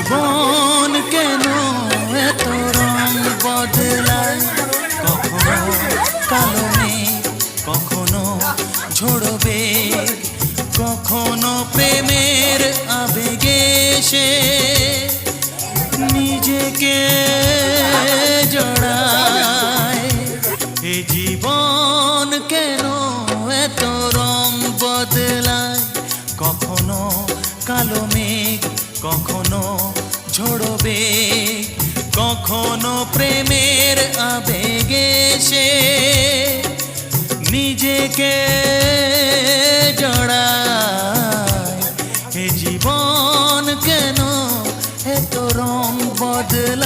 জীবন কেন এত রং বদলায়, কখনো কালো মেঘ, কখনো ঝোড়বে, কখনো প্রেমের আবেগে সে নিজেকে জড়ায়। এ জীবন কেন এত রং বদলায়, কখনো কালো মেঘ, কখনো ঝোড়বে, কখনো প্রেমের আবেগে সে নিজেকে জড়ায়। এ জীবন কেন এত রং বদলায়।